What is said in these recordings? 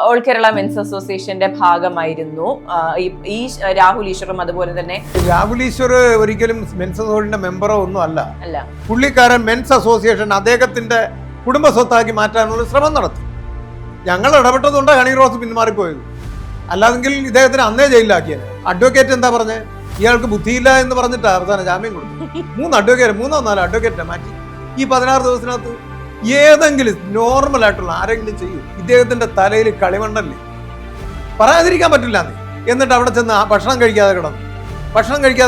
All Kerala men's അസോസിയേഷന്റെ ഭാഗമായിരുന്നു ഈ രാഹുൽ ഈശ്വറും. അതുപോലെ തന്നെ രാഹുൽ ഈശ്വർ ഒരിക്കലും മെൻസ് അസോസിയേഷന്റെ മെമ്പറോ ഒന്നും അല്ല. പുള്ളിക്കാരൻ മെൻസ് അസോസിയേഷൻ അദ്ദേഹത്തിന്റെ കുടുംബ സ്വത്താക്കി മാറ്റാനുള്ള ശ്രമം നടത്തി. ഞങ്ങൾ ഇടപെട്ടതുകൊണ്ടാണ് ഹണി റോസ് പിന്മാറിപ്പോയത്. അല്ലാതെങ്കിൽ ഇദ്ദേഹത്തിന് അന്നേ ജയിലിലാക്കിയത്. അഡ്വക്കേറ്റ് എന്താ പറഞ്ഞത്? ഇയാൾക്ക് ബുദ്ധിയില്ല എന്ന് പറഞ്ഞിട്ട് അവസാനം ജാമ്യം കൊടുത്തു. 3 4 അഡ്വക്കേറ്റിനെ മാറ്റി. ഈ 16 ദിവസത്തിനകത്ത് ഏതെങ്കിലും നോർമൽ ആയിട്ടുള്ള ആരെങ്കിലും ചെയ്യും? ഇദ്ദേഹത്തിന്റെ തലയിൽ കളിമണ്ണല്ലേ, പറയാതിരിക്കാൻ പറ്റില്ല. എന്നിട്ട് അവിടെ ചെന്ന് ഭക്ഷണം കഴിക്കാതെ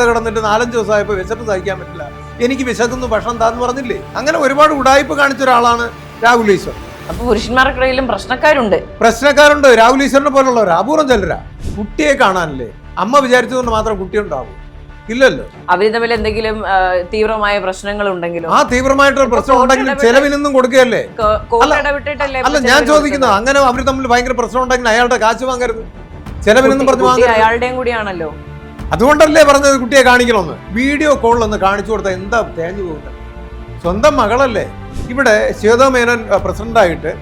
കിടന്നിട്ട് 4-5 ദിവസമായപ്പോൾ വിശപ്പ് സഹിക്കാൻ പറ്റില്ല, എനിക്ക് വിശക്കുന്നു, ഭക്ഷണം താന്ന് പറഞ്ഞില്ലേ? അങ്ങനെ ഒരുപാട് ഉടായ്പ കാണിച്ച ഒരാളാണ് രാഹുൽ ഈശ്വർ. അപ്പൊ പുരുഷന്മാർക്കിടയിലും പ്രശ്നക്കാരുണ്ട്. രാഹുൽ ഈശ്വറിനെ പോലുള്ളവർ അപൂർവം ചിലരാ. കുട്ടിയെ കാണാനല്ലേ അമ്മ വിചാരിച്ചതുകൊണ്ട് മാത്രം കുട്ടി ഉണ്ടാവും? ഇല്ലല്ലോ. അവര് തമ്മിൽ എന്തെങ്കിലും തീവ്രമായ പ്രശ്നങ്ങൾ ഉണ്ടെങ്കിലും ആ തീവ്രമായിട്ടുള്ള പ്രശ്നം ഉണ്ടെങ്കിലും ചെലവിനൊന്നും കൊടുക്കുകയല്ലേ? അല്ല, ഞാൻ ചോദിക്കുന്നത്, അങ്ങനെ അവർ തമ്മിൽ ഭയങ്കര പ്രശ്നം ഉണ്ടെങ്കിൽ അയാളുടെ കാശ് വാങ്ങരുത്, ചെലവിനൊന്നും പറഞ്ഞു വാങ്ങരുത്. അയാളുടെയും കൂടിയാണല്ലോ. അതുകൊണ്ടല്ലേ പറഞ്ഞത് കുട്ടിയെ കാണിക്കണമെന്ന്. വീഡിയോ കോളിലൊന്ന് കാണിച്ചു കൊടുത്താൽ എന്താ തേഞ്ഞു പോകുന്നത്? സ്വന്തം മകളല്ലേ. ഇവിടെ ശ്വേതാ മേനോൻ പ്രസിഡന്റായിട്ട്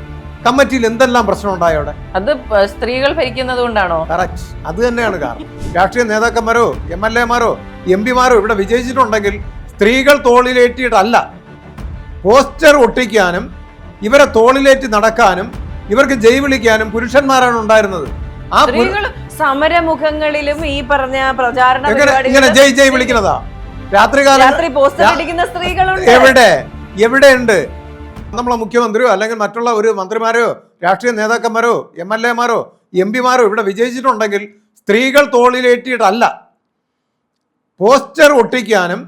കമ്മിറ്റിയിൽ എന്തെല്ലാം പ്രശ്നം ഉണ്ടായോടെ? അത് സ്ത്രീകൾ ഭരിക്കുന്നത് കൊണ്ടാണോ? കറക്റ്റ്, അത് തന്നെയാണ് കാരണം. രാഷ്ട്രീയ നേതാക്കന്മാരോ MLA-മാരോ MP-മാരോ ഇവിടെ വിജയിച്ചിട്ടുണ്ടെങ്കിൽ സ്ത്രീകൾ തോളിലേറ്റിയിട്ടല്ല, പോസ്റ്റർ ഒട്ടിക്കാനും ഇവരെ തോളിലേറ്റി നടക്കാനും ഇവർക്ക് ജയ് വിളിക്കാനും പുരുഷന്മാരാണ് ഉണ്ടായിരുന്നത്. ആ സമരമുഖങ്ങളിലും ഈ പറഞ്ഞ പ്രചാരണ ഇങ്ങനെ ജയ് വിളിക്കുന്നതാ. രാത്രി പോസ്റ്റർ അടിക്കുന്ന സ്ത്രീകളുണ്ട്. എവിടെയുണ്ട്? നമ്മളെ മുഖ്യമന്ത്രിയോ അല്ലെങ്കിൽ മറ്റുള്ള ഒരു മന്ത്രിമാരെയോ രാഷ്ട്രീയ നേതാക്കന്മാരോ MLA-മാരോ MP-മാരോ ഇവിടെ വിജയിച്ചിട്ടുണ്ടെങ്കിൽ സ്ത്രീകൾ തോളിലേറ്റിയിട്ടല്ല, പോസ്റ്റർ ഒട്ടിക്കാനും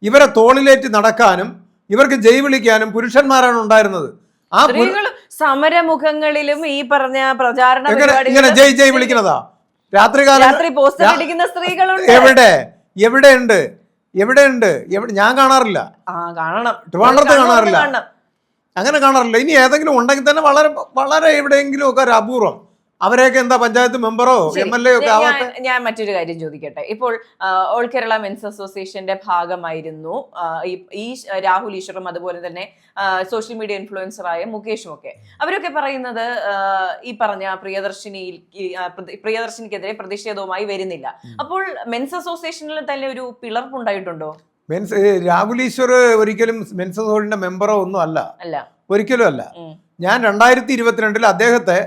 ഇവരെ തോളിലേറ്റി നടക്കാനും ഇവർക്ക് ജയ് വിളിക്കാനും പുരുഷന്മാരാണ് ഉണ്ടായിരുന്നത്. ആ സമരമുഖങ്ങളിലും ഈ പറഞ്ഞ പ്രചാരണ ഇങ്ങനെ ജയ് വിളിക്കുന്നതാ. രാത്രി പോസ്റ്റർ അടിക്കുന്ന സ്ത്രീകളുണ്ട്. എവിടെയുണ്ട്? ഞാൻ കാണാറില്ല. ട്രിവാൻഡ്രത്ത് കാണാറില്ല. അങ്ങനെ കാണാറില്ല. ഇനി ഏതെങ്കിലും ഉണ്ടെങ്കിൽ തന്നെ വളരെ എവിടെയെങ്കിലും ഒക്കെ ഒരു അപൂർവം. അവരെയൊക്കെ എന്താ പഞ്ചായത്ത് മെമ്പറോ MLA ഒക്കെ ആവാത്ത? ഞാൻ മറ്റൊരു കാര്യം ചോദിക്കട്ടെ. ഇപ്പോൾ ഓൾ കേരള മെൻസ് അസോസിയേഷന്റെ ഭാഗമായിരുന്നു ഈ രാഹുൽ ഈശ്വറും അതുപോലെ തന്നെ സോഷ്യൽ മീഡിയ ഇൻഫ്ലുവൻസറായ മുകേഷും ഒക്കെ. അവരൊക്കെ പറയുന്നത് ഈ പറഞ്ഞ പ്രിയദർശിനിക്കെതിരെ പ്രതിഷേധവുമായി വരുന്നില്ല. അപ്പോൾ മെൻസ് അസോസിയേഷനിൽ തന്നെ ഒരു പിളർപ്പുണ്ടായിട്ടുണ്ടോ? രാഹുൽ ഈശ്വർ ഒരിക്കലും മെൻസ് അസോസിയേഷന്റെ മെമ്പറോ ഒന്നും അല്ല. ഒരിക്കലും അല്ല. ഞാൻ 2022 അദ്ദേഹത്തെ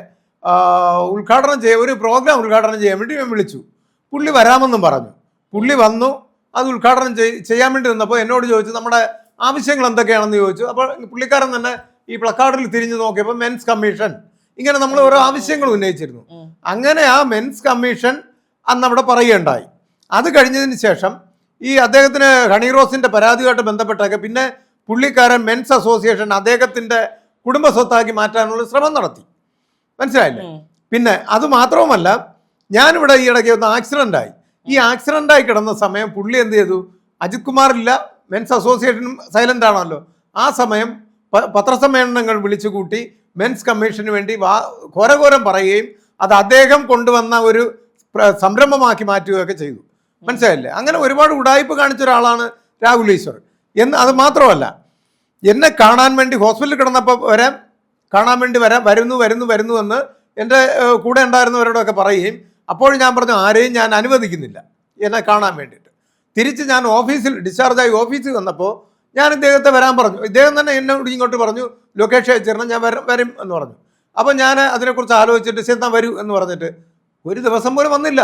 ഒരു പ്രോഗ്രാം ഉദ്ഘാടനം ചെയ്യാൻ വേണ്ടി ഞാൻ വിളിച്ചു. പുള്ളി വരാമെന്നും പറഞ്ഞു. പുള്ളി വന്നു. അത് ഉദ്ഘാടനം ചെയ്യാൻ വേണ്ടി നിന്നപ്പോൾ എന്നോട് ചോദിച്ചു നമ്മുടെ ആവശ്യങ്ങൾ എന്തൊക്കെയാണെന്ന് ചോദിച്ചു. അപ്പോൾ പുള്ളിക്കാരൻ തന്നെ ഈ പ്ലക്കാർഡിൽ തിരിഞ്ഞു നോക്കിയപ്പോൾ മെൻസ് കമ്മീഷൻ, ഇങ്ങനെ നമ്മൾ ഓരോ ആവശ്യങ്ങൾ ഉന്നയിച്ചിരുന്നു. അങ്ങനെ ആ മെൻസ് കമ്മീഷൻ അന്ന് അവിടെ പറയുകയുണ്ടായി. അത് കഴിഞ്ഞതിന് ശേഷം ഈ അദ്ദേഹത്തിന് ഹണി റോസിന്റെ പരാതിയുമായിട്ട് ബന്ധപ്പെട്ടൊക്കെ പിന്നെ പുള്ളിക്കാരൻ മെൻസ് അസോസിയേഷൻ അദ്ദേഹത്തിന്റെ കുടുംബ സ്വത്താക്കി മാറ്റാനുള്ള ശ്രമം നടത്തി. മനസ്സിലായില്ലേ? പിന്നെ അത് മാത്രവുമല്ല, ഞാനിവിടെ ഈ ഇടയ്ക്ക് ഒന്ന് ആക്സിഡൻ്റായി. ഈ ആക്സിഡൻ്റായി കിടന്ന സമയം പുള്ളി എന്ത് ചെയ്തു? അജിത് കുമാറില്ല, മെൻസ് അസോസിയേഷനും സൈലൻ്റ് ആണല്ലോ. ആ സമയം പത്രസമ്മേളനങ്ങൾ വിളിച്ചു കൂട്ടി മെൻസ് കമ്മീഷന് വേണ്ടി ഘോരഘോരം പറയുകയും അത് അദ്ദേഹം കൊണ്ടുവന്ന ഒരു സംരംഭമാക്കി മാറ്റുകയൊക്കെ ചെയ്തു. മനസ്സിലായില്ലേ? അങ്ങനെ ഒരുപാട് ഉടായ്പ കാണിച്ച ഒരാളാണ് രാഹുൽ ഈശ്വർ. അത് മാത്രമല്ല, എന്നെ കാണാൻ വേണ്ടി ഹോസ്പിറ്റലിൽ കിടന്നപ്പോൾ കാണാൻ വേണ്ടി വരുന്നു എന്ന് എൻ്റെ കൂടെ ഉണ്ടായിരുന്നവരോടൊക്കെ പറയുകയും അപ്പോൾ ഞാൻ പറഞ്ഞു ആരെയും ഞാൻ അനുവദിക്കുന്നില്ല എന്നെ കാണാൻ വേണ്ടിയിട്ട്. തിരിച്ച് ഞാൻ ഡിസ്ചാർജായി ഓഫീസിൽ വന്നപ്പോൾ ഞാൻ ഇദ്ദേഹത്തെ വരാൻ പറഞ്ഞു. ഇദ്ദേഹം തന്നെ എന്നോട് ഇങ്ങോട്ട് പറഞ്ഞു ലൊക്കേഷൻ അയച്ചിരണം, ഞാൻ വരും എന്ന് പറഞ്ഞു. അപ്പോൾ ഞാൻ അതിനെക്കുറിച്ച് ആലോചിച്ചിട്ട് ശരി വരൂ എന്ന് പറഞ്ഞിട്ട് ഒരു ദിവസം പോലും വന്നില്ല.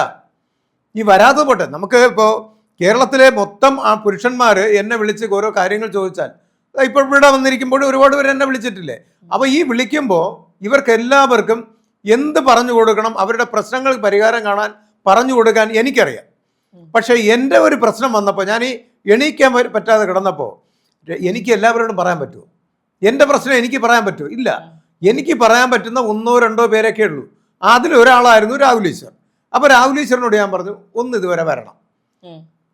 ഈ വരാതെ പോട്ടെ, നമുക്ക് ഇപ്പോൾ കേരളത്തിലെ മൊത്തം ആ പുരുഷന്മാർ എന്നെ വിളിച്ച് ഓരോ കാര്യങ്ങൾ ചോദിച്ചാൽ, ഇപ്പോൾ ഇവിടെ വന്നിരിക്കുമ്പോൾ ഒരുപാട് പേര് എന്നെ വിളിച്ചിട്ടില്ലേ? അപ്പോൾ ഈ വിളിക്കുമ്പോൾ ഇവർക്ക് എല്ലാവർക്കും എന്ത് പറഞ്ഞു കൊടുക്കണം, അവരുടെ പ്രശ്നങ്ങൾക്ക് പരിഹാരം കാണാൻ പറഞ്ഞു കൊടുക്കാൻ എനിക്കറിയാം. പക്ഷേ എൻ്റെ ഒരു പ്രശ്നം വന്നപ്പോൾ, ഞാൻ ഈ എണീക്കാൻ പറ്റാതെ കിടന്നപ്പോൾ എനിക്ക് എല്ലാവരോടും പറയാൻ പറ്റുമോ? എൻ്റെ പ്രശ്നം എനിക്ക് പറയാൻ പറ്റുമോ? ഇല്ല. എനിക്ക് പറയാൻ പറ്റുന്ന 1 2 പേരൊക്കെ ഉള്ളൂ. അതിലൊരാളായിരുന്നു രാഹുൽ ഈശ്വർ. അപ്പോൾ രാഹുൽ ഈശ്വറിനോട് ഞാൻ പറഞ്ഞു ഒന്ന് ഇതുവരെ വരണം.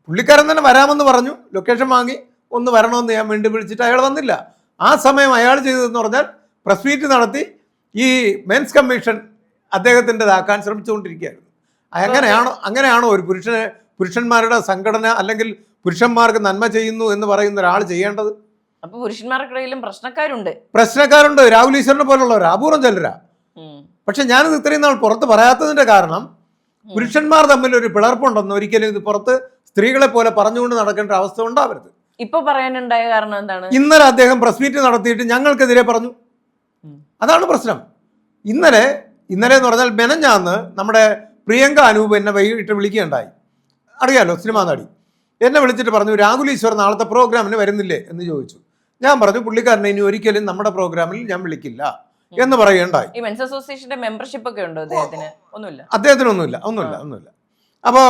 പുള്ളിക്കാരൻ തന്നെ വരാമെന്ന് പറഞ്ഞു, ലൊക്കേഷൻ വാങ്ങി ഒന്ന് വരണമെന്ന് ഞാൻ വീണ്ടും വിളിച്ചിട്ട് അയാൾ വന്നില്ല. ആ സമയം അയാൾ ചെയ്തതെന്ന് പറഞ്ഞാൽ പ്രസ് മീറ്റ് നടത്തി ഈ മെൻസ് കമ്മീഷൻ അദ്ദേഹത്തിൻ്റെതാക്കാൻ ശ്രമിച്ചുകൊണ്ടിരിക്കുകയായിരുന്നു. അങ്ങനെയാണോ ഒരു പുരുഷന്മാരുടെ സംഘടന അല്ലെങ്കിൽ പുരുഷന്മാർക്ക് നന്മ ചെയ്യുന്നു എന്ന് പറയുന്ന ഒരാൾ ചെയ്യേണ്ടത്? അപ്പൊ പുരുഷന്മാർക്കിടയിലും പ്രശ്നക്കാരുണ്ട്. രാഹുൽ ഈശ്വറിനെ പോലുള്ളവർ അപൂർവം ചിലരാ. പക്ഷെ ഞാനിത് ഇത്രയും നാൾ പുറത്ത് പറയാത്തതിന്റെ കാരണം പുരുഷന്മാർ തമ്മിൽ ഒരു പിളർപ്പുണ്ടെന്ന് ഒരിക്കലും ഇത് പുറത്ത് സ്ത്രീകളെ പോലെ പറഞ്ഞുകൊണ്ട് നടക്കേണ്ട അവസ്ഥ ഉണ്ടാവരുത്. ഇപ്പൊ പറയാനുണ്ടായ കാരണം എന്താണ്? ഇന്നലെ അദ്ദേഹം പ്രസ് മീറ്റ് നടത്തിയിട്ട് ഞങ്ങൾക്കെതിരെ പറഞ്ഞു. അതാണ് പ്രശ്നം. ഇന്നലെ എന്ന് പറഞ്ഞാൽ മെനഞ്ഞാന്ന് നമ്മുടെ പ്രിയങ്ക അനൂപ് എന്നെ വൈകിട്ട് വിളിക്കുകയുണ്ടായി. അറിയാലോ, സിനിമാ നടി. എന്നെ വിളിച്ചിട്ട് പറഞ്ഞു, രാഹുൽ ഈശ്വർ നാളത്തെ പ്രോഗ്രാമിന് വരുന്നില്ലേ എന്ന് ചോദിച്ചു. ഞാൻ പറഞ്ഞു, പുള്ളിക്കാരനെ ഇനി ഒരിക്കലും നമ്മുടെ പ്രോഗ്രാമിൽ ഞാൻ വിളിക്കില്ല എന്ന് പറയുകയുണ്ടായി. ഈ മെൻസ് അസോസിയേഷന്റെ മെമ്പർഷിപ്പ് ഒക്കെ ഉണ്ടോ അദ്ദേഹത്തിന്? ഒന്നുമില്ല. ഒന്നുമില്ല. അപ്പോൾ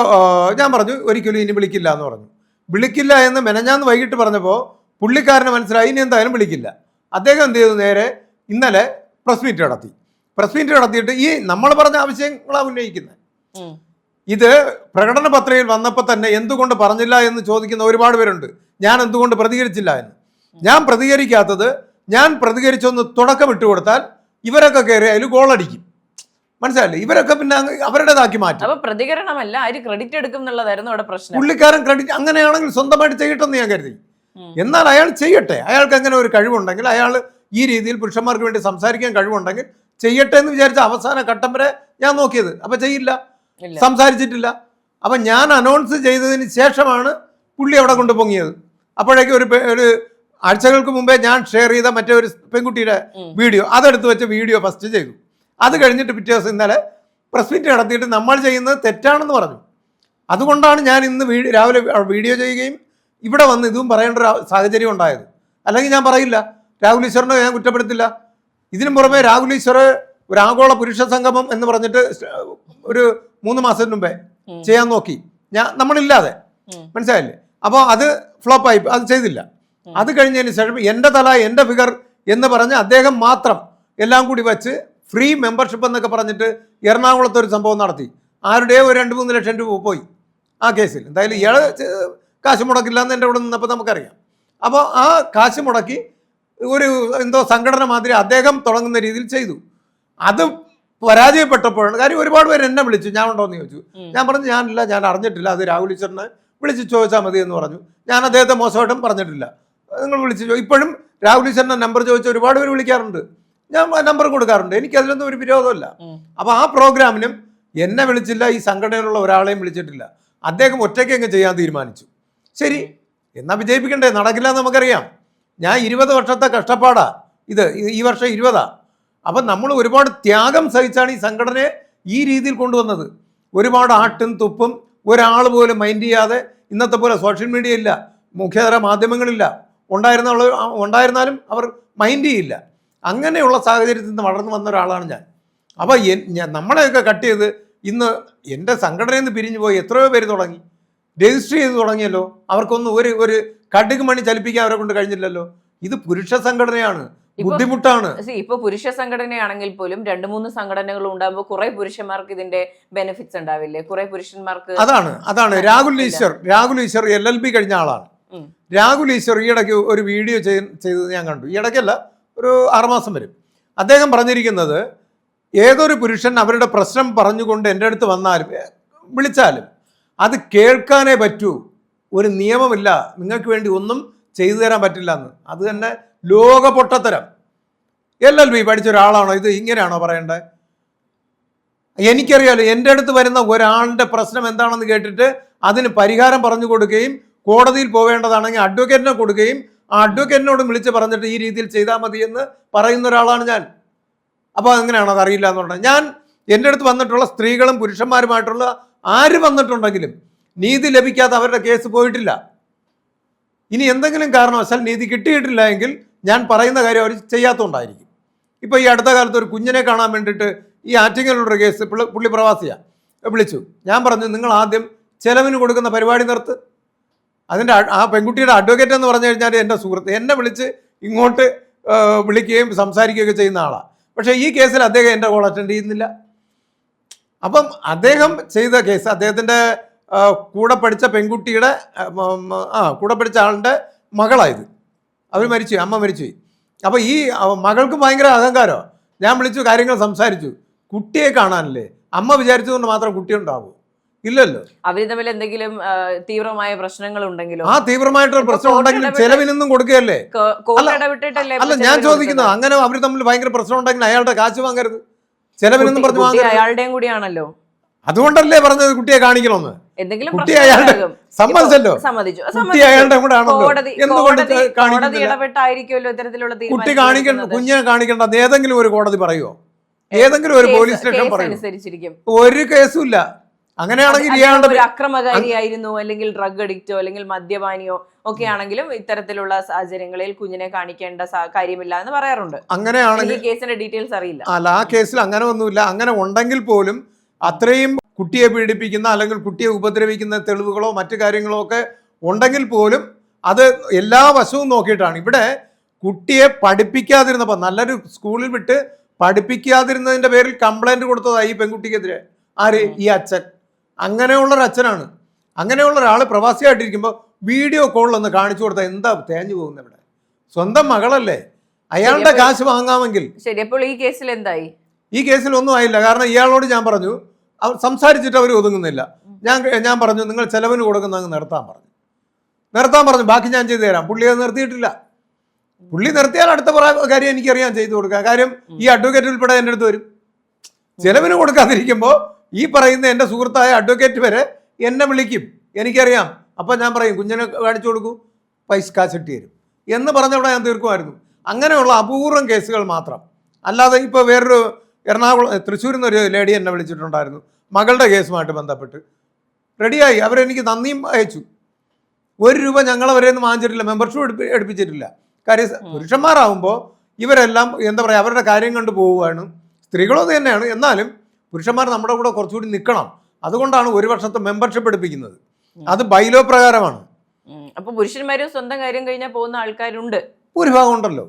ഞാൻ പറഞ്ഞു ഒരിക്കലും ഇനി വിളിക്കില്ല എന്ന് പറഞ്ഞു. വിളിക്കില്ല എന്ന് മെനഞ്ഞാന്ന് വൈകിട്ട് പറഞ്ഞപ്പോൾ പുള്ളിക്കാരന് മനസ്സിലായി ഇനി എന്തായാലും വിളിക്കില്ല. അദ്ദേഹം എന്ത് ചെയ്തു, നേരെ ഇന്നലെ പ്രസ് മീറ്റ് നടത്തിയിട്ട് ഈ നമ്മൾ പറഞ്ഞ ആവശ്യങ്ങളാണ് ഉന്നയിക്കുന്നത്. ഇത് പ്രകടന പത്രികയിൽ വന്നപ്പോൾ തന്നെ എന്തുകൊണ്ട് പറഞ്ഞില്ല എന്ന് ചോദിക്കുന്ന ഒരുപാട് പേരുണ്ട്. ഞാൻ എന്തുകൊണ്ട് പ്രതികരിച്ചില്ല എന്ന്. ഞാൻ പ്രതികരിക്കാത്തത്, ഞാൻ പ്രതികരിച്ചൊന്ന് തുടക്കം ഇട്ടുകൊടുത്താൽ ഇവരൊക്കെ കയറി അതിൽ ഗോളടിക്കും. മനസ്സിലായില്ലേ? ഇവരൊക്കെ പിന്നെ അവരുടേതാക്കി മാറ്റും. അപ്പൊ പ്രതികരണമല്ല, ആര് ക്രെഡിറ്റ് എടുക്കും എന്നുള്ളതായിരുന്നു അവിടെ പ്രശ്നം. പുള്ളിക്കാരൻ ക്രെഡിറ്റ് അങ്ങനെയാണെങ്കിൽ സ്വന്തമായിട്ട് ചെയ്യട്ടെന്ന് ഞാൻ കരുതി. എന്നാൽ അയാൾ ചെയ്യട്ടെ. അയാൾക്ക് അങ്ങനെ ഒരു കഴിവുണ്ടെങ്കിൽ, അയാൾ ഈ രീതിയിൽ പുരുഷന്മാർക്ക് വേണ്ടി സംസാരിക്കാൻ കഴിവുണ്ടെങ്കിൽ ചെയ്യട്ടെ എന്ന് വിചാരിച്ച അവസാന ഘട്ടം വരെ ഞാൻ നോക്കിയത്. അപ്പൊ ചെയ്യില്ല, സംസാരിച്ചിട്ടില്ല. അപ്പൊ ഞാൻ അനൗൺസ് ചെയ്തതിന് ശേഷമാണ് പുള്ളി അവിടെ കൊണ്ട് പൊങ്ങിയത്. അപ്പോഴേക്കും ഒരു ആഴ്ചകൾക്ക് മുമ്പേ ഞാൻ ഷെയർ ചെയ്ത മറ്റേ ഒരു പെൺകുട്ടിയുടെ വീഡിയോ, അതെടുത്ത് വെച്ച് വീഡിയോ ഫസ്റ്റ് ചെയ്തു. അത് കഴിഞ്ഞിട്ട് പിറ്റേ ദിവസം ഇന്നലെ പ്രസ് മീറ്റ് നടത്തിയിട്ട് നമ്മൾ ചെയ്യുന്നത് തെറ്റാണെന്ന് പറഞ്ഞു. അതുകൊണ്ടാണ് ഞാൻ ഇന്ന് രാവിലെ വീഡിയോ ചെയ്യുകയും ഇവിടെ വന്ന് ഇതും പറയേണ്ട ഒരു സാഹചര്യം ഉണ്ടായത്. അല്ലെങ്കിൽ ഞാൻ പറയില്ല, രാഹുൽ ഈശ്വറിനെ ഞാൻ കുറ്റപ്പെടുത്തില്ല. ഇതിനു പുറമെ രാഹുൽ ഈശ്വർ ഒരു ആഗോള പുരുഷ സംഗമം എന്ന് പറഞ്ഞിട്ട് ഒരു 3 മാസത്തിന് മുമ്പേ ചെയ്യാൻ നോക്കി, നമ്മളില്ലാതെ. മനസ്സിലായില്ലേ? അപ്പോൾ അത് ഫ്ലോപ്പായി, അത് ചെയ്തില്ല. അത് കഴിഞ്ഞതിന് ശേഷം എൻ്റെ തല എൻ്റെ ഫിഗർ എന്ന് പറഞ്ഞ് അദ്ദേഹം മാത്രം എല്ലാം കൂടി വെച്ച് ഫ്രീ മെമ്പർഷിപ്പ് എന്നൊക്കെ പറഞ്ഞിട്ട് എറണാകുളത്ത് ഒരു സംഭവം നടത്തി. ആരുടെയോ ഒരു 2-3 ലക്ഷം രൂപ പോയി ആ കേസിൽ. എന്തായാലും ഇയാൾ കാശ് മുടക്കില്ല എന്ന് എൻ്റെ ഇവിടെ നിന്നപ്പോൾ നമുക്കറിയാം. അപ്പോൾ ആ കാശ് മുടക്കി ഒരു എന്തോ സംഘടന മാതിരി അദ്ദേഹം തുടങ്ങുന്ന രീതിയിൽ ചെയ്തു. അത് പരാജയപ്പെട്ടപ്പോഴാണ് കാര്യം. ഒരുപാട് പേര് എന്നെ വിളിച്ചു, ഞാൻ ഉണ്ടോ എന്ന് ചോദിച്ചു. ഞാൻ പറഞ്ഞു ഞാനില്ല, ഞാൻ അറിഞ്ഞിട്ടില്ല, അത് രാഹുൽ ഈശ്വറിനെ വിളിച്ച് ചോദിച്ചാൽ മതി എന്ന് പറഞ്ഞു. ഞാൻ അദ്ദേഹത്തെ മോശമായിട്ടും പറഞ്ഞിട്ടില്ല. നിങ്ങൾ വിളിച്ച് ഇപ്പോഴും രാഹുൽ ഈശ്വറിൻ്റെ നമ്പർ ചോദിച്ച് ഒരുപാട് പേര് വിളിക്കാറുണ്ട്. ഞാൻ നമ്പർ കൊടുക്കാറുണ്ട്. എനിക്കതിലൊന്നും ഒരു വിരോധമല്ല. അപ്പോൾ ആ പ്രോഗ്രാമിനും എന്നെ വിളിച്ചില്ല, ഈ സംഘടനയിലുള്ള ഒരാളെയും വിളിച്ചിട്ടില്ല. അദ്ദേഹം ഒറ്റയ്ക്ക് അങ്ങ് ചെയ്യാൻ തീരുമാനിച്ചു. ശരി, എന്നാൽ വിജയിപ്പിക്കണ്ടേ? നടക്കില്ല എന്ന് നമുക്കറിയാം. ഞാൻ 20 വർഷത്തെ കഷ്ടപ്പാടാ ഇത്. ഈ വർഷം 20. അപ്പം നമ്മൾ ഒരുപാട് ത്യാഗം സഹിച്ചാണ് ഈ സംഘടനയെ ഈ രീതിയിൽ കൊണ്ടുവന്നത്. ഒരുപാട് ആട്ടും തുപ്പും ഒരാൾ പോലും മൈൻഡ് ചെയ്യാതെ. ഇന്നത്തെ പോലെ സോഷ്യൽ മീഡിയ ഇല്ല, മുഖ്യധാര മാധ്യമങ്ങളില്ല. ഉണ്ടായിരുന്നാലും അവർ മൈൻഡ് ചെയ്യില്ല. അങ്ങനെയുള്ള സാഹചര്യത്തിൽ നിന്ന് വളർന്നു വന്ന ഒരാളാണ് ഞാൻ. അപ്പോൾ നമ്മളെയൊക്കെ കട്ട് ചെയ്ത് ഇന്ന് എൻ്റെ സംഘടനയിൽ നിന്ന് പിരിഞ്ഞു പോയി എത്രയോ പേര് തുടങ്ങി, രജിസ്റ്റർ ചെയ്ത് തുടങ്ങിയല്ലോ. അവർക്കൊന്നും ഒരു കടുക് മണി ചലിപ്പിക്കാൻ അവരെ കൊണ്ട് കഴിഞ്ഞില്ലല്ലോ. ഇത് പുരുഷ സംഘടനയാണ്, ബുദ്ധിമുട്ടാണ്. ഇപ്പൊ പുരുഷ സംഘടനയാണെങ്കിൽ പോലും 2-3 സംഘടനകൾ ഉണ്ടാകുമ്പോൾ കുറെ പുരുഷന്മാർക്ക് ഇതിന്റെ ബെനിഫിറ്റ്സ് ഉണ്ടാവില്ലേ? കുറെ പുരുഷന്മാർക്ക് അതാണ് രാഹുൽ ഈശ്വർ LLB കഴിഞ്ഞ ആളാണ്. രാഹുൽ ഈശ്വർ ഈയിടയ്ക്ക് ഒരു വീഡിയോ ചെയ്തത് ഞാൻ കണ്ടു. ഈയിടയ്ക്കല്ല, ഒരു 6 മാസം വരും. അദ്ദേഹം പറഞ്ഞിരിക്കുന്നത്, ഏതൊരു പുരുഷൻ അവരുടെ പ്രശ്നം പറഞ്ഞുകൊണ്ട് എൻ്റെ അടുത്ത് വന്നാലും വിളിച്ചാലും അത് കേൾക്കാനേ പറ്റൂ, ഒരു നിയമമില്ല, നിങ്ങൾക്ക് വേണ്ടി ഒന്നും ചെയ്തു തരാൻ പറ്റില്ല എന്ന്. അത് തന്നെ ലോക പൊട്ടത്തരം. LLB പഠിച്ച ഒരാളാണോ ഇത് ഇങ്ങനെയാണോ പറയേണ്ടത്? എനിക്കറിയാലോ, എൻ്റെ അടുത്ത് വരുന്ന ഒരാളുടെ പ്രശ്നം എന്താണെന്ന് കേട്ടിട്ട് അതിന് പരിഹാരം പറഞ്ഞു കൊടുക്കുകയും കോടതിയിൽ പോവേണ്ടതാണെങ്കിൽ അഡ്വക്കേറ്റിനെ കൊടുക്കുകയും ആ അഡ്വക്കേറ്റിനോട് വിളിച്ച് പറഞ്ഞിട്ട് ഈ രീതിയിൽ ചെയ്താൽ മതി എന്ന് പറയുന്ന ഒരാളാണ് ഞാൻ. അപ്പോൾ അതെങ്ങനെയാണ് അതറിയില്ല എന്ന് പറഞ്ഞാൽ, ഞാൻ എൻ്റെ അടുത്ത് വന്നിട്ടുള്ള സ്ത്രീകളും പുരുഷന്മാരുമായിട്ടുള്ള ആര് വന്നിട്ടുണ്ടെങ്കിലും നീതി ലഭിക്കാതെ അവരുടെ കേസ് പോയിട്ടില്ല. ഇനി എന്തെങ്കിലും കാരണവശാൽ നീതി കിട്ടിയിട്ടില്ല എങ്കിൽ ഞാൻ പറയുന്ന കാര്യം അവർ ചെയ്യാത്തതുകൊണ്ടായിരിക്കും. ഇപ്പോൾ ഈ അടുത്ത കാലത്ത് ഒരു കുഞ്ഞിനെ കാണാൻ വേണ്ടിയിട്ട് ഈ ആറ്റിങ്ങലുള്ള കേസ്, പുള്ളി പ്രവാസിയാണ്, വിളിച്ചു. ഞാൻ പറഞ്ഞു, നിങ്ങൾ ആദ്യം ചെലവിന് കൊടുക്കുന്ന പരിപാടി നിർത്ത്. അതിൻ്റെ ആ പെൺകുട്ടിയുടെ അഡ്വക്കേറ്റ് എന്ന് പറഞ്ഞു കഴിഞ്ഞാൽ എൻ്റെ സുഹൃത്ത്, എന്നെ വിളിച്ച് ഇങ്ങോട്ട് വിളിക്കുകയും സംസാരിക്കുകയൊക്കെ ചെയ്യുന്ന ആളാണ്. പക്ഷേ ഈ കേസിൽ അദ്ദേഹം എൻ്റെ കോൾ അറ്റൻഡ് ചെയ്യുന്നില്ല. അപ്പം അദ്ദേഹം ചെയ്ത കേസ്, അദ്ദേഹത്തിൻ്റെ കൂടെ പഠിച്ച പെൺകുട്ടിയുടെ കൂടെ പഠിച്ച ആളുടെ മകളായത്. അവർ മരിച്ചുപോയി, അമ്മ മരിച്ചുപോയി. അപ്പോൾ ഈ മകൾക്ക് ഭയങ്കര അഹങ്കാരമാണ്. ഞാൻ വിളിച്ചു, കാര്യങ്ങൾ സംസാരിച്ചു. കുട്ടിയെ കാണാനല്ലേ, അമ്മ വിചാരിച്ചതുകൊണ്ട് മാത്രം കുട്ടി ഉണ്ടാവും? ഇല്ലല്ലോ. അവർ തമ്മിൽ എന്തെങ്കിലും തീവ്രമായ പ്രശ്നങ്ങൾ ഉണ്ടെങ്കിലോ? ആ തീവ്രമായിട്ടുള്ള പ്രശ്നം ഉണ്ടെങ്കിലും ചെലവിനൊന്നും കൊടുക്കുകയല്ലേ? ഇടപെട്ടിട്ടല്ലേ? അല്ല, ഞാൻ ചോദിക്കുന്നത്, അങ്ങനെ അവർ തമ്മിൽ ഭയങ്കര പ്രശ്നം ഉണ്ടെങ്കിൽ അയാളുടെ കാശ് വാങ്ങരുത്. ചെലവിനൊന്നും പറഞ്ഞു വാങ്ങരുത്. അയാളുടെയും കൂടിയാണല്ലോ. അതുകൊണ്ടല്ലേ പറഞ്ഞത് കുട്ടിയെ കാണിക്കണമെന്ന്. എന്തെങ്കിലും കുട്ടി അയാളുടെ സമ്മതിച്ചല്ലോ, സമ്മതിച്ചു. കുട്ടി അയാളുടെ കൂടെ ആണല്ലോ. എന്തുകൊണ്ട് കോടതി കാണിക്കുന്നില്ല? ഇടപെട്ടായിരിക്കുമല്ലോ ഇത്തരത്തിലുള്ള കുട്ടി കാണിക്കണ്ട, കുഞ്ഞിനെ കാണിക്കേണ്ട ഏതെങ്കിലും ഒരു കോടതി പറയുമോ? ഏതെങ്കിലും ഒരു പോലീസ് സ്റ്റേഷൻ പറയും? അനുസരിച്ചിരിക്കും. ഒരു കേസും ഇല്ല. അങ്ങനെയാണെങ്കിൽ ഇയാളുടെ ഒരു അക്രമകാരിയായിരുന്നു, അല്ലെങ്കിൽ ഡ്രഗ് അഡിക്റ്റോ അല്ലെങ്കിൽ മദ്യപാനിയോ ഒക്കെ ആണെങ്കിലും ഇത്തരത്തിലുള്ള സാഹചര്യങ്ങളിൽ കുഞ്ഞിനെ കാണിക്കേണ്ട കാര്യമില്ല എന്ന് പറയാറുണ്ട്. അങ്ങനെയാണെങ്കിൽ കേസിന്റെ ഡീറ്റെയിൽസ് അറിയില്ല. അല്ല, ആ കേസിൽ അങ്ങനെ ഒന്നുമില്ല. അങ്ങനെ ഉണ്ടെങ്കിൽ പോലും അത്രയും കുട്ടിയെ പീഡിപ്പിക്കുന്ന അല്ലെങ്കിൽ കുട്ടിയെ ഉപദ്രവിക്കുന്ന തെളിവുകളോ മറ്റു കാര്യങ്ങളോ ഒക്കെ ഉണ്ടെങ്കിൽ പോലും അത് എല്ലാ വശവും നോക്കിയിട്ടാണ്. ഇവിടെ കുട്ടിയെ പഠിപ്പിക്കാതിരുന്നപ്പോൾ, നല്ലൊരു സ്കൂളിൽ വിട്ട് പഠിപ്പിക്കാതിരുന്നതിന്റെ പേരിൽ കംപ്ലൈന്റ് കൊടുത്തതായി ഈ പെൺകുട്ടിക്കെതിരെ. ആര്? ഈ അച്ഛൻ. അങ്ങനെയുള്ളൊരു അച്ഛനാണ്. അങ്ങനെയുള്ള ഒരാൾ പ്രവാസിയായിട്ടിരിക്കുമ്പോൾ വീഡിയോ കോളിലൊന്ന് കാണിച്ചു കൊടുത്താൽ എന്താ തേഞ്ഞു പോകുന്നത്? ഇവിടെ സ്വന്തം മകളല്ലേ, അയാളുടെ കാശ് വാങ്ങാമെങ്കിൽ. ശരി, അപ്പോൾ ഈ കേസിൽ എന്തായി? ഈ കേസിൽ ഒന്നും ആയില്ല. കാരണം ഇയാളോട് ഞാൻ പറഞ്ഞു, അവർ സംസാരിച്ചിട്ട് അവർ ഒതുങ്ങുന്നില്ല. ഞാൻ പറഞ്ഞു നിങ്ങൾ ചെലവിന് കൊടുക്കുന്ന അങ്ങ് നിർത്താൻ പറഞ്ഞു. ബാക്കി ഞാൻ ചെയ്തു തരാം. പുള്ളി അത് നിർത്തിയിട്ടില്ല. പുള്ളി നിർത്തിയാൽ അടുത്ത കാര്യം എനിക്കറിയാൻ ചെയ്തു കൊടുക്കാം. കാര്യം ഈ അഡ്വക്കേറ്റ് ഉൾപ്പെടെ എൻ്റെ അടുത്ത് വരും. ചെലവിന് കൊടുക്കാതിരിക്കുമ്പോൾ ഈ പറയുന്ന എൻ്റെ സുഹൃത്തായ അഡ്വക്കേറ്റ് വരെ എന്നെ വിളിക്കും, എനിക്കറിയാം. അപ്പം ഞാൻ പറയും കുഞ്ഞിനെ കാണിച്ചു കൊടുക്കൂ, കാശ് ഇട്ട് തരും എന്ന് പറഞ്ഞവിടെ ഞാൻ തീർക്കുമായിരുന്നു. അങ്ങനെയുള്ള അപൂർവം കേസുകൾ മാത്രം. അല്ലാതെ ഇപ്പോൾ വേറൊരു തൃശ്ശൂരിൽ നിന്നൊരു ലേഡി എന്നെ വിളിച്ചിട്ടുണ്ടായിരുന്നു, മകളുടെ കേസുമായിട്ട് ബന്ധപ്പെട്ട്. റെഡിയായി, അവരെനിക്ക് നന്ദിയും അയച്ചു. 1 രൂപ ഞങ്ങളവരെ ഒന്നും വാങ്ങിച്ചിട്ടില്ല, മെമ്പർഷിപ്പ് എടുപ്പിച്ചിട്ടില്ല. കാര്യം പുരുഷന്മാരാകുമ്പോൾ ഇവരെല്ലാം എന്താ പറയുക, അവരുടെ കാര്യം കണ്ടു പോവുകയാണ്. സ്ത്രീകളും അത് തന്നെയാണ്. എന്നാലും പുരുഷന്മാർ നമ്മുടെ കൂടെ കുറച്ചുകൂടി നിൽക്കണം. അതുകൊണ്ടാണ് 1 വർഷത്തെ മെമ്പർഷിപ്പ് എടുപ്പിക്കുന്നത്. അത് ബൈലോ പ്രകാരമാണ്. അപ്പൊ പുരുഷന്മാരും സ്വന്തം കാര്യം കഴിഞ്ഞാൽ പോകുന്ന ആൾക്കാരുണ്ട്, ഭൂരിഭാഗം ഉണ്ടല്ലോ.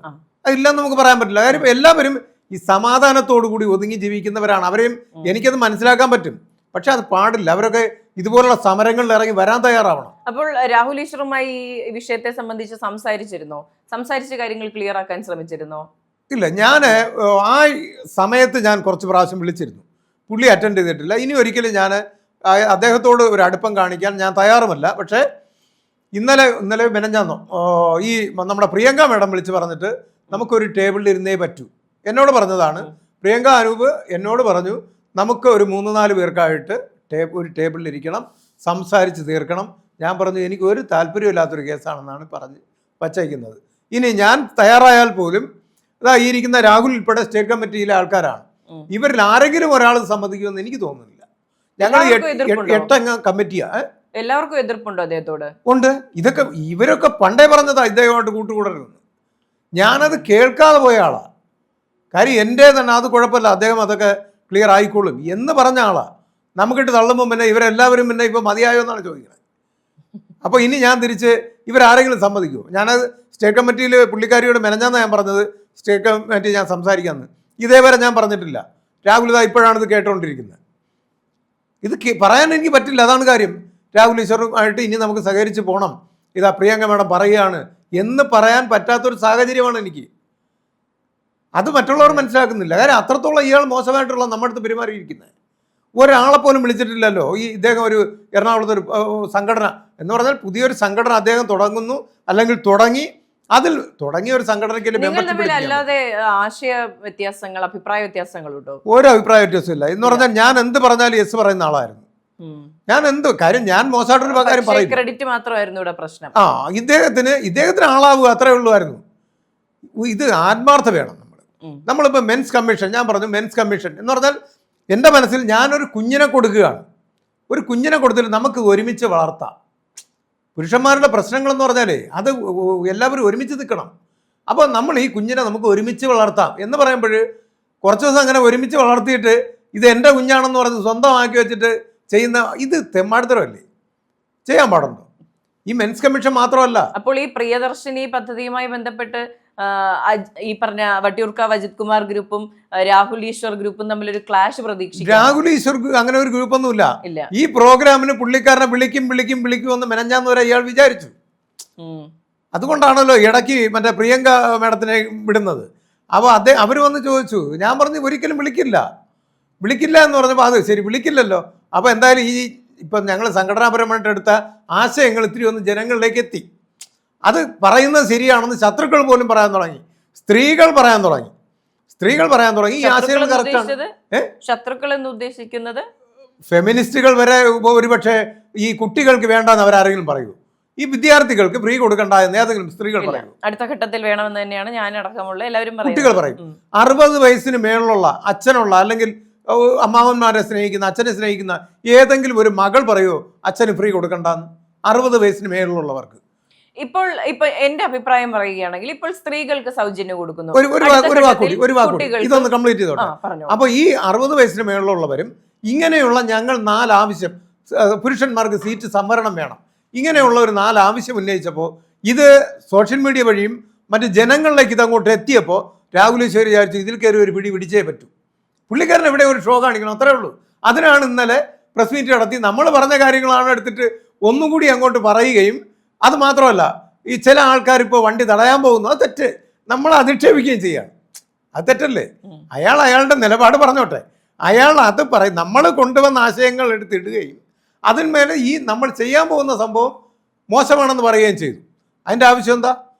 അതില്ലെന്ന് നമുക്ക് പറയാൻ പറ്റില്ല. കാര്യം എല്ലാവരും ഈ സമാധാനത്തോടു കൂടി ഒതുങ്ങി ജീവിക്കുന്നവരാണ്. അവരെയും എനിക്കത് മനസ്സിലാക്കാൻ പറ്റും. പക്ഷെ അത് പാടില്ല. അവരൊക്കെ ഇതുപോലുള്ള സമരങ്ങളിൽ ഇറങ്ങി വരാൻ തയ്യാറാവണം. അപ്പോൾ രാഹുൽ ഈശ്വറുമായി ഈ വിഷയത്തെ സംബന്ധിച്ച് സംസാരിച്ച കാര്യങ്ങൾ ക്ലിയർ ആക്കാൻ ശ്രമിച്ചിരുന്നോ? ഇല്ല, ഞാൻ ആ സമയത്ത് ഞാൻ കുറച്ച് പ്രാവശ്യം വിളിച്ചിരുന്നു. പുള്ളി അറ്റൻഡ് ചെയ്തിട്ടില്ല. ഇനി ഒരിക്കലും ഞാൻ അദ്ദേഹത്തോട് ഒരു അടുപ്പം കാണിക്കാൻ ഞാൻ തയ്യാറുമല്ല. പക്ഷേ ഇന്നലെ മെനഞ്ഞാന്നോ ഈ നമ്മുടെ പ്രിയങ്ക മാഡം വിളിച്ച് പറഞ്ഞിട്ട് നമുക്കൊരു ടേബിളിൽ ഇരുന്നേ പറ്റൂ എന്നോട് പറഞ്ഞതാണ്. പ്രിയങ്ക അനൂപ് എന്നോട് പറഞ്ഞു നമുക്ക് ഒരു 3-4 പേർക്കായിട്ട് ഒരു ടേബിളിൽ ഇരിക്കണം, സംസാരിച്ച് തീർക്കണം. ഞാൻ പറഞ്ഞു എനിക്ക് ഒരു താല്പര്യമില്ലാത്തൊരു കേസാണെന്നാണ് പറഞ്ഞ് വച്ചേക്കുന്നത്. ഇനി ഞാൻ തയ്യാറായാൽ പോലും ഇതാ ഈ ഇരിക്കുന്ന രാഹുൽ ഉൾപ്പെടെ സ്റ്റേറ്റ് കമ്മിറ്റിയിലെ ആൾക്കാരാണ്. ഇവരിൽ ആരെങ്കിലും ഒരാൾ സമ്മതിക്കുമെന്ന് എനിക്ക് തോന്നുന്നില്ല. ഞങ്ങൾ 8 അംഗ കമ്മിറ്റിയാണ്. എല്ലാവർക്കും എതിർപ്പുണ്ടോ അദ്ദേഹത്തോട്? ഉണ്ട്. ഇവരൊക്കെ പണ്ടേ പറഞ്ഞതാ ഇദ്ദേഹമായിട്ട് കൂട്ടുകൂടരുതെന്ന്. ഞാനത് കേൾക്കാതെ പോയ ആളാ. കാര്യം എൻ്റെ തന്നെ അത് കുഴപ്പമില്ല, അദ്ദേഹം അതൊക്കെ ക്ലിയർ ആയിക്കോളും എന്ന് പറഞ്ഞ ആളാ. നമുക്കിട്ട് തള്ളുമ്പോൾ പിന്നെ ഇവരെല്ലാവരും പിന്നെ ഇപ്പോൾ മതിയായോ എന്നാണ് ചോദിക്കുന്നത്. അപ്പോൾ ഇനി ഞാൻ തിരിച്ച് ഇവരാരെങ്കിലും സമ്മതിക്കുമോ? ഞാനത് സ്റ്റേറ്റ് കമ്മിറ്റിയിൽ പുള്ളിക്കാരിയോട് മെനഞ്ഞാന്ന് ഞാൻ പറഞ്ഞത് സ്റ്റേറ്റ് കമ്മിറ്റി ഞാൻ സംസാരിക്കാമെന്ന്. ഇതേവരെ ഞാൻ പറഞ്ഞിട്ടില്ല. രാഹുൽ ഇതാ ഇപ്പോഴാണിത് കേട്ടുകൊണ്ടിരിക്കുന്നത്. ഇത് പറയാൻ എനിക്ക് പറ്റില്ല, അതാണ് കാര്യം. രാഹുൽ ഈശ്വറുമായിട്ട് ഇനി നമുക്ക് സഹകരിച്ച് പോകണം, ഇതാ പ്രിയങ്ക മാഡം പറയുകയാണ് എന്ന് പറയാൻ പറ്റാത്തൊരു സാഹചര്യമാണ് എനിക്ക്. അത് മറ്റുള്ളവർ മനസ്സിലാക്കുന്നില്ല. കാര്യം അത്രത്തോളം ഇയാൾ മോശമായിട്ടുള്ള നമ്മുടെ അടുത്ത് പെരുമാറിയിരിക്കുന്നത്. ഒരാളെപ്പോലും വിളിച്ചിട്ടില്ലല്ലോ. ഇദ്ദേഹം ഒരു എറണാകുളത്ത് ഒരു സംഘടന എന്ന് പറഞ്ഞാൽ പുതിയൊരു സംഘടന അദ്ദേഹം തുടങ്ങുന്നു, അല്ലെങ്കിൽ തുടങ്ങിയ ഒരു സംഘടനയ്ക്ക് അല്ലാതെ ആശയ വ്യത്യാസങ്ങൾ, അഭിപ്രായ വ്യത്യാസങ്ങളുണ്ടോ? ഒരു അഭിപ്രായ വ്യത്യാസമില്ല. എന്ന് പറഞ്ഞാൽ ഞാൻ എന്ത് പറഞ്ഞാലും യെസ് പറയുന്ന ആളായിരുന്നു. ഞാൻ മോശമായിട്ടൊരു കാര്യം പറയും. ക്രെഡിറ്റ് മാത്രമായിരുന്നു ഇവിടെ പ്രശ്നം. ഇദ്ദേഹത്തിന് ആളാവുക അത്രേ ഉള്ളുവായിരുന്നു. ഇത് ആത്മാർത്ഥ വേണം. നമ്മളിപ്പോൾ മെൻസ് കമ്മീഷൻ, ഞാൻ പറഞ്ഞു മെൻസ് കമ്മീഷൻ എന്ന് പറഞ്ഞാൽ എൻ്റെ മനസ്സിൽ ഞാനൊരു കുഞ്ഞിനെ കൊടുക്കുകയാണ്. ഒരു കുഞ്ഞിനെ കൊടുത്തിട്ട് നമുക്ക് ഒരുമിച്ച് വളർത്താം. പുരുഷന്മാരുടെ പ്രശ്നങ്ങളെന്ന് പറഞ്ഞാലേ അത് എല്ലാവരും ഒരുമിച്ച് നിൽക്കണം. അപ്പോൾ നമ്മൾ ഈ കുഞ്ഞിനെ നമുക്ക് ഒരുമിച്ച് വളർത്താം എന്ന് പറയുമ്പോൾ കുറച്ച് ദിവസം അങ്ങനെ ഒരുമിച്ച് വളർത്തിയിട്ട് ഇത് എൻ്റെ കുഞ്ഞാണെന്ന് പറഞ്ഞ് സ്വന്തമാക്കി വെച്ചിട്ട് ചെയ്യുന്ന ഇത് തെമ്മാടിത്തരമല്ലേ? ചെയ്യാൻ പാടുണ്ടോ? ഈ മെൻസ് കമ്മീഷൻ മാത്രമല്ല. അപ്പോൾ ഈ പ്രിയദർശിനി പദ്ധതിയുമായി ബന്ധപ്പെട്ട് ഈ പറഞ്ഞ വട്ടിയൂർക്കാവ് അജിത് കുമാർ ഗ്രൂപ്പും രാഹുൽ ഈശ്വർ ഗ്രൂപ്പും തമ്മിലൊരു ക്ലാഷ് പ്രതീക്ഷിക്കും. രാഹുൽ ഈശ്വർ അങ്ങനെ ഒരു ഗ്രൂപ്പൊന്നുമില്ല. ഈ പ്രോഗ്രാമിന് പുള്ളിക്കാരനെ വിളിക്കും എന്ന് മെനഞ്ഞാന്ന് വരെ ഇയാൾ വിചാരിച്ചു. അതുകൊണ്ടാണല്ലോ ഇടയ്ക്ക് മറ്റേ പ്രിയങ്ക മാഡത്തിനെ വിടുന്നത്. അപ്പോൾ അവർ വന്ന് ചോദിച്ചു, ഞാൻ പറഞ്ഞു ഒരിക്കലും വിളിക്കില്ല എന്ന് പറഞ്ഞപ്പോൾ അത് ശരി വിളിക്കില്ലല്ലോ. അപ്പോൾ എന്തായാലും ഇപ്പം ഞങ്ങൾ സംഘടനാപരമായിട്ട് എടുത്ത ആശയങ്ങൾ ഇത്തിരി ഒന്ന് ജനങ്ങളിലേക്ക് എത്തി. അത് പറയുന്നത് ശരിയാണെന്ന് ശത്രുക്കൾ പോലും പറയാൻ തുടങ്ങി, സ്ത്രീകൾ പറയാൻ തുടങ്ങി. സ്ത്രീകൾ പറയാൻ തുടങ്ങി. ഈ ആശയങ്ങൾ കറക്റ്റാണ്. ശത്രുക്കൾ എന്ന് ഉദ്ദേശിക്കുന്നത് ഫെമിനിസ്റ്റുകൾ വരെ ഒരുപക്ഷെ ഈ കുട്ടികൾക്ക് വേണ്ടെന്ന് അവരാരെങ്കിലും പറയൂ. ഈ വിദ്യാർത്ഥികൾക്ക് ഫ്രീ കൊടുക്കണ്ട എന്ന് ഏതെങ്കിലും സ്ത്രീകൾ പറയൂ. അടുത്ത ഘട്ടത്തിൽ വേണമെന്ന് തന്നെയാണ് ഞാൻ അടക്കമുള്ള എല്ലാവരും കുട്ടികൾ പറയും. 60 വയസ്സിന് മേലുള്ള അച്ഛനുള്ള അല്ലെങ്കിൽ അമ്മാവന്മാരെ സ്നേഹിക്കുന്ന, അച്ഛനെ സ്നേഹിക്കുന്ന ഏതെങ്കിലും ഒരു മകൾ പറയുമോ അച്ഛന് ഫ്രീ കൊടുക്കണ്ടെന്ന്? 60 വയസ്സിന് മേലുള്ളവർക്ക്. ഇപ്പൊ എന്റെ അഭിപ്രായം പറയുകയാണെങ്കിൽ ഇപ്പോൾ സ്ത്രീകൾക്ക് സൗജന്യം കൊടുക്കുന്നു. ഒരു വാക്കുകൂടി ഇതൊന്ന് കംപ്ലീറ്റ് ചെയ്തോട്ടെ. അപ്പൊ ഈ 60 വയസ്സിന് മേലുള്ളവരും ഇങ്ങനെയുള്ള ഞങ്ങൾ 4 ആവശ്യം, പുരുഷന്മാർക്ക് സീറ്റ് സംവരണം വേണം, ഇങ്ങനെയുള്ള ഒരു 4 ആവശ്യം ഉന്നയിച്ചപ്പോൾ ഇത് സോഷ്യൽ മീഡിയ വഴിയും മറ്റ് ജനങ്ങളിലേക്ക് ഇതങ്ങോട്ട് എത്തിയപ്പോൾ രാഹുൽ ഈശ്വർ വിചാരിച്ചു ഇതിൽ കയറി ഒരു പിടിച്ചേ പറ്റൂ. പുള്ളിക്കാരൻ എവിടെ ഒരു ഷോ കാണിക്കണം, അത്രേ ഉള്ളൂ. അതിനാണ് ഇന്നലെ പ്രസ് മീറ്റ് നടത്തി നമ്മൾ പറഞ്ഞ കാര്യങ്ങളാണ് എടുത്തിട്ട് ഒന്നുകൂടി അങ്ങോട്ട് പറയുകയും, അത് മാത്രമല്ല ഈ ചില ആൾക്കാർ ഇപ്പോൾ വണ്ടി തടയാൻ പോകുന്നു, അത് തെറ്റ്, നമ്മൾ അധിക്ഷേപിക്കുകയും ചെയ്യാണ്. അത് തെറ്റല്ലേ? അയാളുടെ നിലപാട് പറഞ്ഞോട്ടെ. അയാൾ അത് പറയും, നമ്മൾ കൊണ്ടുവന്ന ആശയങ്ങൾ എടുത്തിടുകയും അതിന്മേലെ ഈ നമ്മൾ ചെയ്യാൻ പോകുന്ന സംഭവം മോശമാണെന്ന് പറയുകയും ചെയ്തു. അതിൻ്റെ ആവശ്യം എന്താ?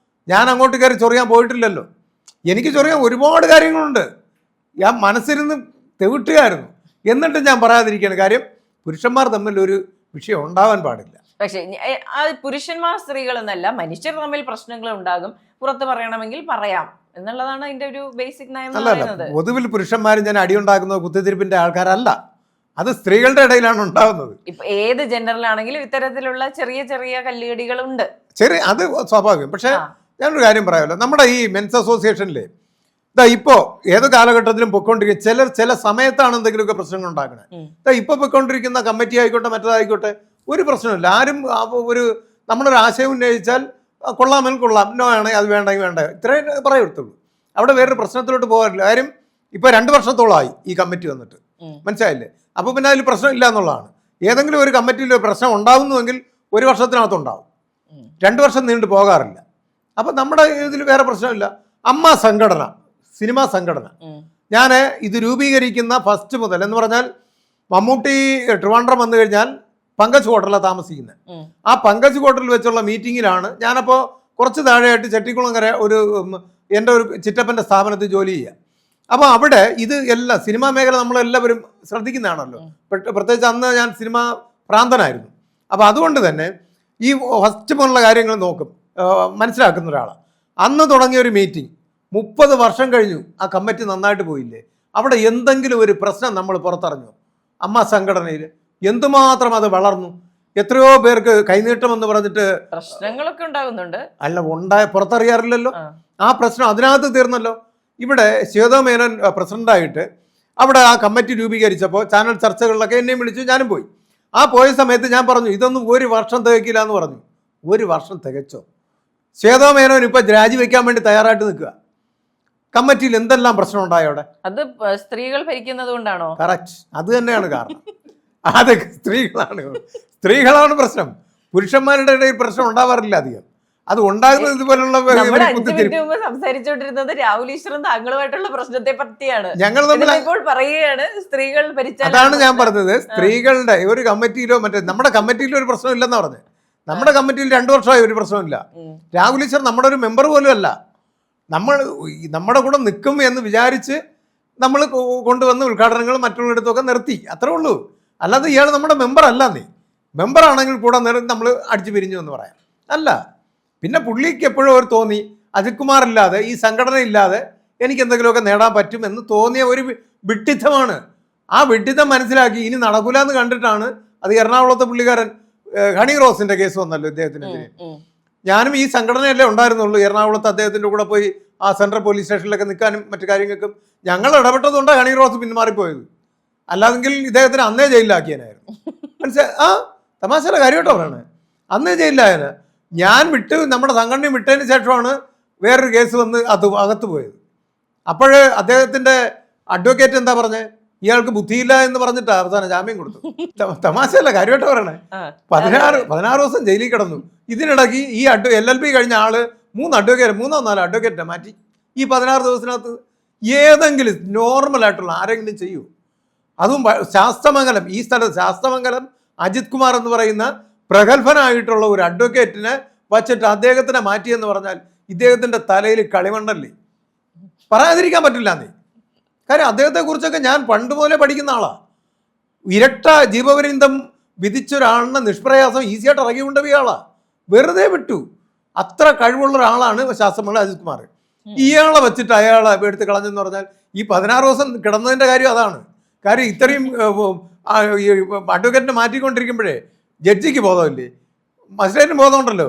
ഞാൻ അങ്ങോട്ട് കയറി ചൊറിയാൻ പോയിട്ടില്ലല്ലോ. എനിക്ക് ചൊറിയാൻ ഒരുപാട് കാര്യങ്ങളുണ്ട്. ഞാൻ മനസ്സിരുന്ന് തെവിട്ടുകയായിരുന്നു. എന്നിട്ടും ഞാൻ പറയാതിരിക്കുകയാണ്. കാര്യം പുരുഷന്മാർ തമ്മിൽ ഒരു വിഷയം ഉണ്ടാവാൻ പാടില്ല. പക്ഷേ പുരുഷന്മാർ സ്ത്രീകൾ എന്നല്ല, മനുഷ്യർ തമ്മിൽ പ്രശ്നങ്ങൾ ഉണ്ടാകും, പുറത്ത് പറയണമെങ്കിൽ പറയാം എന്നുള്ളതാണ് അതിന്റെ ഒരു ബേസിക് നയം. അല്ല, പൊതുവിൽ പുരുഷന്മാരും ഞാൻ അടിയുണ്ടാക്കുന്നത് കുത്തിത്തിരിപ്പിന്റെ ആൾക്കാരല്ല, അത് സ്ത്രീകളുടെ ഇടയിലാണ് ഉണ്ടാകുന്നത്. ഇപ്പൊ ഏത് ജെൻഡറിലാണെങ്കിലും ഇത്തരത്തിലുള്ള ചെറിയ ചെറിയ കല്ലുകടികളുണ്ട്. അത് സ്വാഭാവികം. പക്ഷെ ഞാനൊരു കാര്യം പറയാമല്ലോ, നമ്മുടെ ഈ മെൻസ് അസോസിയേഷനിലെ ഇപ്പോ ഏത് കാലഘട്ടത്തിലും പൊയ്ക്കൊണ്ടിരിക്കുന്ന ചില സമയത്താണ് എന്തെങ്കിലുമൊക്കെ പ്രശ്നങ്ങൾ ഉണ്ടാക്കുന്നത്. ഇപ്പൊ പൊയ്ക്കൊണ്ടിരിക്കുന്ന കമ്മിറ്റി ആയിക്കോട്ടെ മറ്റേതായിക്കോട്ടെ ഒരു പ്രശ്നമില്ല. ആരും നമ്മളൊരു ആശയം ഉന്നയിച്ചാൽ കൊള്ളാമെങ്കിൽ കൊള്ളാം, നോ ആണെങ്കിൽ അത് വേണ്ടെങ്കിൽ വേണ്ട, ഇത്രയും പറയത്തുള്ളൂ. അവിടെ വേറൊരു പ്രശ്നത്തിലോട്ട് പോകാറില്ല. കാര്യം ഇപ്പൊ 2 വർഷത്തോളമായി ഈ കമ്മിറ്റി വന്നിട്ട്, മനസ്സിലായില്ലേ? അപ്പോൾ പിന്നെ അതിൽ പ്രശ്നമില്ല എന്നുള്ളതാണ്. ഏതെങ്കിലും ഒരു കമ്മിറ്റിയിൽ പ്രശ്നം ഉണ്ടാകുന്നുവെങ്കിൽ 1 വർഷത്തിനകത്തുണ്ടാവും, 2 വർഷം നീണ്ടു പോകാറില്ല. അപ്പം നമ്മുടെ ഇതിൽ വേറെ പ്രശ്നമില്ല. അമ്മ സംഘടന, സിനിമാ സംഘടന, ഞാൻ ഇത് രൂപീകരിക്കുന്ന ഫസ്റ്റ് മുതൽ എന്ന് പറഞ്ഞാൽ മമ്മൂട്ടി ട്രിവാൻഡ്രം വന്നു കഴിഞ്ഞാൽ പങ്കജ് ഹോട്ടലിലാണ് താമസിക്കുന്നത്. ആ പങ്കജ് ഹോട്ടലിൽ വെച്ചുള്ള മീറ്റിങ്ങിലാണ് ഞാനപ്പോൾ കുറച്ച് താഴെയായിട്ട് ചെട്ടിക്കുളങ്ങര എൻ്റെ ഒരു ചിറ്റപ്പൻ്റെ സ്ഥാപനത്തിൽ ജോലി ചെയ്യുക. അപ്പോൾ അവിടെ ഇത് എല്ലാം സിനിമാ മേഖല നമ്മളെല്ലാവരും ശ്രദ്ധിക്കുന്നതാണല്ലോ. പ്രത്യേകിച്ച് അന്ന് ഞാൻ സിനിമാ ഭ്രാന്തനായിരുന്നു. അപ്പോൾ അതുകൊണ്ട് തന്നെ ഈ ഫസ്റ്റ് പോലുള്ള കാര്യങ്ങൾ നോക്കും, മനസ്സിലാക്കുന്ന ഒരാളാണ്. അന്ന് തുടങ്ങിയ ഒരു മീറ്റിംഗ് 30 വർഷം കഴിഞ്ഞു, ആ കമ്മിറ്റി നന്നായിട്ട് പോയില്ലേ? അവിടെ എന്തെങ്കിലും ഒരു പ്രശ്നം നമ്മൾ പുറത്തറിഞ്ഞു? അമ്മ സംഘടനയിൽ എന്തുമാത്രം അത് വളർന്നു, എത്രയോ പേർക്ക് കൈനീട്ടമെന്ന് പറഞ്ഞിട്ട് പ്രശ്നങ്ങളൊക്കെ ഉണ്ടാകുന്നുണ്ട്. അല്ല, പുറത്തറിയാറില്ലല്ലോ. ആ പ്രശ്നം അതിനകത്ത് തീർന്നല്ലോ. ഇവിടെ ശ്വേതാ മേനോൻ പ്രസിഡന്റായിട്ട് അവിടെ ആ കമ്മിറ്റി രൂപീകരിച്ചപ്പോൾ ചാനൽ ചർച്ചകളിലൊക്കെ എന്നെയും വിളിച്ചു, ഞാനും പോയി. ആ പോയ സമയത്ത് ഞാൻ പറഞ്ഞു ഇതൊന്നും 1 വർഷം തികക്കില്ല എന്ന് പറഞ്ഞു. 1 വർഷം തികച്ചോ? ശ്വേതാ മേനോൻ ഇപ്പൊ രാജിവെക്കാൻ വേണ്ടി തയ്യാറായിട്ട് നിൽക്കുക. കമ്മിറ്റിയിൽ എന്തെല്ലാം പ്രശ്നം ഉണ്ടായോ അവിടെ? അത് സ്ത്രീകൾ ഭരിക്കുന്നത് കൊണ്ടാണോ? കറക്റ്റ്, അത് തന്നെയാണ് കാരണം. അത് സ്ത്രീകളാണ് പ്രശ്നം. പുരുഷന്മാരുടെ ഇടയിൽ പ്രശ്നം ഉണ്ടാവാറില്ല അധികം. അത് ഉണ്ടാകുന്നത് ഇതുപോലുള്ള സംസാരിച്ചുകൊണ്ടിരുന്നത് രാഹുൽ ഈശ്വറും താങ്കളുമായിട്ടുള്ള പ്രശ്നത്തെ പറ്റിയാണ്. ഞങ്ങൾ തമ്മിൽ പറയുകയാണ് സ്ത്രീകൾ ഭരിച്ചാൽ. അതാണ് ഞാൻ പറഞ്ഞത്, സ്ത്രീകളുടെ ഒരു കമ്മിറ്റിയിലോ മറ്റേ നമ്മുടെ കമ്മിറ്റിയിലോ ഒരു പ്രശ്നം ഇല്ലെന്ന് പറഞ്ഞത്. നമ്മുടെ കമ്മിറ്റിയിൽ 2 വർഷമായി ഒരു പ്രശ്നമില്ല. രാഹുൽ ഈശ്വർ നമ്മുടെ ഒരു മെമ്പർ പോലും അല്ല. നമ്മുടെ കൂടെ നിൽക്കും എന്ന് വിചാരിച്ച് നമ്മൾ കൊണ്ടുവന്ന് ഉദ്ഘാടനങ്ങളും മറ്റുള്ളിടത്തൊക്കെ നിർത്തി, അത്രേ ഉള്ളൂ. അല്ലാതെ ഇയാൾ നമ്മുടെ മെമ്പർ അല്ല. മെമ്പറാണെങ്കിൽ കൂടെ നമ്മൾ അടിച്ചു പിരിഞ്ഞു എന്ന് പറയാം. അല്ല, പിന്നെ പുള്ളിക്ക് എപ്പോഴും ഒരു തോന്നി അജിത് കുമാർ ഇല്ലാതെ, ഈ സംഘടന ഇല്ലാതെ എനിക്ക് എന്തെങ്കിലുമൊക്കെ നേടാൻ പറ്റും എന്ന് തോന്നിയ ഒരു വിഡ്ഢിത്തമാണ്. ആ വിഡ്ഢിത്തം മനസ്സിലാക്കി ഇനി നടക്കൂല എന്ന് കണ്ടിട്ടാണ് അത് എറണാകുളത്തെ പുള്ളിക്കാരൻ ഹണി റോസിന്റെ കേസ് വന്നല്ലോ ഇദ്ദേഹത്തിനെതിരെ. ഞാനും ഈ സംഘടനയല്ലേ ഉണ്ടായിരുന്നുള്ളൂ. എറണാകുളത്ത് അദ്ദേഹത്തിൻ്റെ കൂടെ പോയി ആ സെൻട്രൽ പോലീസ് സ്റ്റേഷനിലൊക്കെ നിൽക്കാനും മറ്റു കാര്യങ്ങൾക്കും ഞങ്ങൾ ഇടപെട്ടതുകൊണ്ടാണ് ഹണി റോസ് പിന്മാറിപ്പോയത്. അല്ലാതെങ്കിൽ ഇദ്ദേഹത്തിന് അന്നേ ജയിലിലാക്കിയനായിരുന്നു. മനസ്സിലായി? തമാശയുടെ കാര്യമായിട്ടോ പറയണേ, അന്നേ ജയിലിലായന്. ഞാൻ നമ്മുടെ സംഘടന വിട്ടതിന് ശേഷമാണ് വേറൊരു കേസ് വന്ന് അകത്ത് പോയത്. അപ്പോൾ അദ്ദേഹത്തിൻ്റെ അഡ്വക്കേറ്റ് എന്താ പറഞ്ഞത്? ഇയാൾക്ക് ബുദ്ധിയില്ല എന്ന് പറഞ്ഞിട്ട് അവസാനം ജാമ്യം കൊടുത്തു. തമാശയല്ല, കാര്യമായിട്ട് പറയണേ. 16 ദിവസം ജയിലിൽ കിടന്നു. ഇതിനിടയ്ക്ക് ഈ LLB കഴിഞ്ഞ ആള് 3 അഡ്വക്കേറ്റ് 3 or 4 അഡ്വക്കേറ്റിനെ മാറ്റി. ഈ 16 ദിവസത്തിനകത്ത് ഏതെങ്കിലും നോർമലായിട്ടുള്ള ആരെങ്കിലും ചെയ്യൂ? അതും ശാസ്തമംഗലം, ഈ സ്ഥലത്ത് ശാസ്തമംഗലം അജിത് കുമാർ എന്ന് പറയുന്ന പ്രഗത്ഭനായിട്ടുള്ള ഒരു അഡ്വക്കേറ്റിനെ വച്ചിട്ട് അദ്ദേഹത്തിനെ മാറ്റിയെന്ന് പറഞ്ഞാൽ ഇദ്ദേഹത്തിൻ്റെ തലയിൽ കളിമണ്ണല്ലേ? പറയാതിരിക്കാൻ പറ്റില്ല. കാര്യം അദ്ദേഹത്തെക്കുറിച്ചൊക്കെ ഞാൻ പണ്ട് മുതലേ പഠിക്കുന്ന ആളാണ്. ഇരട്ട ജീവപര്യന്തം വിധിച്ച ഒരാളിനെ നിഷ്പ്രയാസം ഈസിയായിട്ട് ഇറങ്ങി കൊണ്ടുപോയ ആളാണ്. വെറുതെ വിട്ടു. അത്ര കഴിവുള്ള ഒരാളാണ് ശാസ്ത്രമംഗലം അജിത് കുമാർ. ഇയാളെ വെച്ചിട്ട് അയാളെ എടുത്ത് കളഞ്ഞെന്ന് പറഞ്ഞാൽ ഈ 16 ദിവസം കിടന്നതിൻ്റെ കാര്യം അതാണ്. കാര്യം ഇത്രയും അഡ്വക്കേറ്റിനെ മാറ്റിക്കൊണ്ടിരിക്കുമ്പോഴേ ജഡ്ജിക്ക് ബോധമില്ലേ, മജിസ്ട്രേറ്റിന് ബോധമുണ്ടല്ലോ.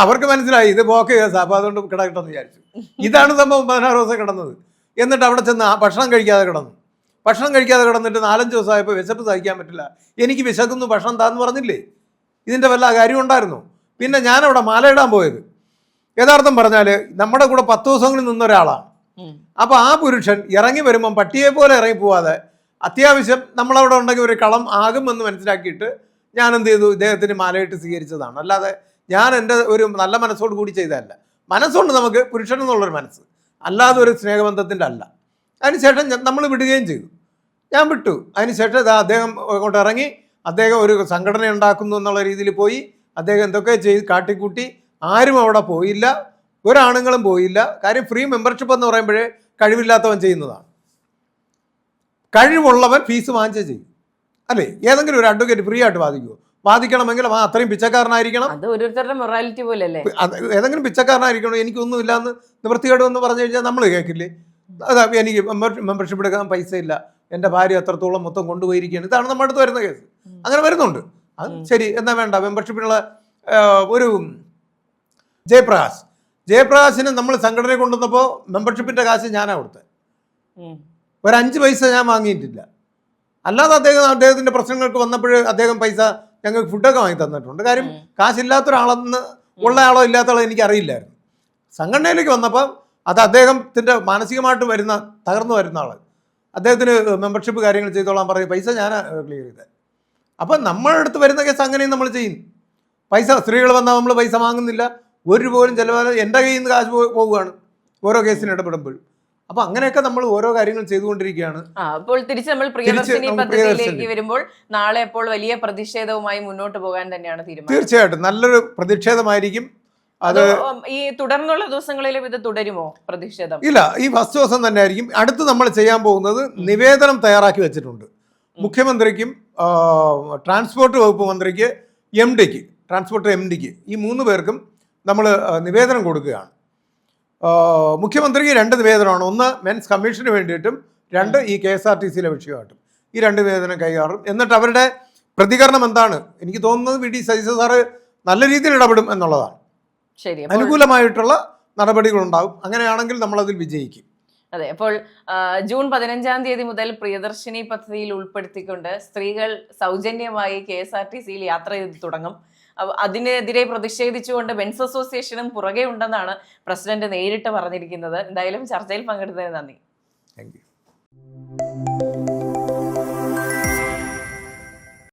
അവർക്ക് മനസ്സിലായി ഇത് ബോക്ക് കേസാ, അപ്പോൾ അതുകൊണ്ട് കിടക്കട്ടെന്ന് വിചാരിച്ചു. ഇതാണ് സംഭവം. 16 ദിവസം കിടന്നത്. എന്നിട്ട് അവിടെ ചെന്ന് ഭക്ഷണം കഴിക്കാതെ കിടന്നു. ഭക്ഷണം കഴിക്കാതെ കിടന്നിട്ട് 4-5 ദിവസമായപ്പോൾ വിശപ്പ് സഹിക്കാൻ പറ്റില്ല, എനിക്ക് വിശക്കുന്നു, ഭക്ഷണം താന്ന് പറഞ്ഞില്ലേ. ഇതിൻ്റെ വല്ല കാര്യം ഉണ്ടായിരുന്നു? പിന്നെ ഞാനവിടെ മാലയിടാൻ പോയത് യഥാർത്ഥം പറഞ്ഞാൽ നമ്മുടെ കൂടെ 10 ദിവസങ്ങളിൽ നിന്ന ഒരാളാണ്. അപ്പോൾ ആ പുരുഷൻ ഇറങ്ങി വരുമ്പം പട്ടിയെ പോലെ ഇറങ്ങി പോവാതെ അത്യാവശ്യം നമ്മളവിടെ ഉണ്ടെങ്കിൽ ഒരു കളം ആകുമെന്ന് മനസ്സിലാക്കിയിട്ട് ഞാൻ എന്ത് ചെയ്തു, ഇദ്ദേഹത്തിന് മാലയിട്ട് സ്വീകരിച്ചതാണ്. അല്ലാതെ ഞാൻ എൻ്റെ ഒരു നല്ല മനസ്സോട് കൂടി ചെയ്തതല്ല. മനസ്സുണ്ട് നമുക്ക്, പുരുഷൻ എന്നുള്ളൊരു മനസ്സ്, അല്ലാതെ ഒരു സ്നേഹബന്ധത്തിൻ്റെ അല്ല. അതിനുശേഷം നമ്മൾ വിടുകയും ചെയ്തു. ഞാൻ വിട്ടു. അതിനുശേഷം അദ്ദേഹം കൊണ്ട് ഇറങ്ങി, അദ്ദേഹം ഒരു സംഘടന ഉണ്ടാക്കുന്നു എന്നുള്ള രീതിയിൽ പോയി. അദ്ദേഹം എന്തൊക്കെ ചെയ്ത് കാട്ടിക്കൂട്ടി. ആരും അവിടെ പോയില്ല, ഒരാണുങ്ങളും പോയില്ല. കാര്യം ഫ്രീ മെമ്പർഷിപ്പ് എന്ന് പറയുമ്പോഴേ കഴിവില്ലാത്തവൻ ചെയ്യുന്നതാണ്. കഴിവുള്ളവൻ ഫീസ് വാങ്ങിച്ചേ ചെയ്യും, അല്ലേ? ഏതെങ്കിലും ഒരു അഡ്വക്കേറ്റ് ഫ്രീ ആയിട്ട് വാദിക്കുമോ? വാദിക്കണമെങ്കിൽ അത്രയും പിച്ചക്കാരനായിരിക്കണം. അത് ഓരോരുത്തരുടെ മൊറാലിറ്റി പോലല്ലേ. ഏതെങ്കിലും പിച്ചക്കാരനായിരിക്കണം. എനിക്കൊന്നുമില്ലാന്ന് നിവൃത്തികേട് എന്ന് പറഞ്ഞു കഴിഞ്ഞാൽ നമ്മൾ കേൾക്കില്ലേ? അതാ എനിക്ക് മെമ്പർഷിപ്പ് എടുക്കാൻ പൈസ ഇല്ല, എൻ്റെ ഭാര്യ അത്രത്തോളം മൊത്തം കൊണ്ടുപോയിരിക്കുകയാണ്. ഇതാണ് നമ്മുടെ അടുത്ത് വരുന്ന കേസ്. അങ്ങനെ വരുന്നുണ്ട്. അത് ശരി, എന്നാ വേണ്ട മെമ്പർഷിപ്പിനുള്ള ഒരു ജയപ്രകാശിനെ നമ്മൾ സംഘടനയെ കൊണ്ടുവന്നപ്പോൾ മെമ്പർഷിപ്പിൻ്റെ കാശ് ഞാനാണ് കൊടുത്തത്. ഒരു 5 പൈസ ഞാൻ വാങ്ങിയിട്ടില്ല. അല്ലാതെ അദ്ദേഹത്തിൻ്റെ പ്രശ്നങ്ങൾക്ക് വന്നപ്പോൾ അദ്ദേഹം പൈസ ഞങ്ങൾക്ക് ഫുഡൊക്കെ വാങ്ങി തന്നിട്ടുണ്ട്. കാര്യം കാശില്ലാത്തൊരാളെന്ന് ഉള്ള ആളോ ഇല്ലാത്ത ആളോ എനിക്കറിയില്ലായിരുന്നു. സംഘടനയിലേക്ക് വന്നപ്പോൾ അത് അദ്ദേഹത്തിൻ്റെ മാനസികമായിട്ട് തകർന്നു വരുന്ന ആൾ. അദ്ദേഹത്തിന് മെമ്പർഷിപ്പ് കാര്യങ്ങൾ ചെയ്തോളാൻ പറയും, പൈസ ഞാൻ ക്ലിയർ ചെയ്തത്. അപ്പം നമ്മുടെ അടുത്ത് വരുന്ന കേസ് അങ്ങനെയും നമ്മൾ ചെയ്യും. പൈസ സ്ത്രീകൾ വന്നാൽ നമ്മൾ പൈസ വാങ്ങുന്നില്ല, ഒരു പോലും ചിലവാതെ എൻ്റെ കയ്യിൽ നിന്ന് കാശ് പോവുകയാണ് ഓരോ കേസിന് ഇടപെടുമ്പോഴും. അപ്പൊ അങ്ങനെയൊക്കെ നമ്മൾ ഓരോ കാര്യങ്ങൾ ചെയ്തുകൊണ്ടിരിക്കുകയാണ്. അപ്പോൾ തിരിച്ച് നമ്മൾ പ്രിയദർശിനി പദ്ധതിയിലേക്ക് വരുമ്പോൾ നാളെ അപ്പോൾ വലിയ പ്രതിഷേധവുമായി മുന്നോട്ട് പോകാൻ തന്നെയാണ് തീരുമാനം. തീർച്ചയായിട്ടും നല്ലൊരു പ്രതിഷേധമായിരിക്കും. അത് ഈ തുടർന്നുള്ള ദിവസങ്ങളിലും ഇത് തുടരുമോ പ്രതിഷേധം? ഇല്ല, ഈ ഫസ്റ്റ് ദിവസം തന്നെ ആയിരിക്കും. അടുത്ത് നമ്മൾ ചെയ്യാൻ പോകുന്നത് നിവേദനം തയ്യാറാക്കി വെച്ചിട്ടുണ്ട്. മുഖ്യമന്ത്രിക്കും ട്രാൻസ്പോർട്ട് വകുപ്പ് മന്ത്രിക്ക് ട്രാൻസ്പോർട്ട് എം ഡിക്ക് ഈ 3 പേർക്കും നമ്മൾ നിവേദനം കൊടുക്കുകയാണ്. മുഖ്യമന്ത്രിക്ക് 2 നിവേദനമാണ്. ഒന്ന് മെൻസ് കമ്മീഷന് വേണ്ടിയിട്ടും 2 ഈ KSRTCയിലെ വിഷയമായിട്ടും. ഈ 2 നിവേദനം കൈകാറും. എന്നിട്ട് അവരുടെ പ്രതികരണം എന്താണ്? എനിക്ക് തോന്നുന്നത് VD സതീശൻ സാറ് നല്ല രീതിയിൽ ഇടപെടും എന്നുള്ളതാണ്. ശരി, അനുകൂലമായിട്ടുള്ള നടപടികളുണ്ടാകും. അങ്ങനെയാണെങ്കിൽ നമ്മളതിൽ വിജയിക്കും. അതെ. അപ്പോൾ ജൂൺ 15-ാം തീയതി മുതൽ പ്രിയദർശിനി പദ്ധതിയിൽ ഉൾപ്പെടുത്തിക്കൊണ്ട് സ്ത്രീകൾ സൗജന്യമായി KSRTCയിൽ യാത്ര ചെയ്ത് തുടങ്ങും. അതിനെതിരെ പ്രതിഷേധിച്ചുകൊണ്ട് മെൻസ് അസോസിയേഷനും പുറകെ ഉണ്ടെന്നാണ് പ്രസിഡന്റ് നേരിട്ട് പറഞ്ഞിരിക്കുന്നത്. എന്തായാലും ചർച്ചയിൽ പങ്കെടുത്തതിന് നന്ദി. Thank you.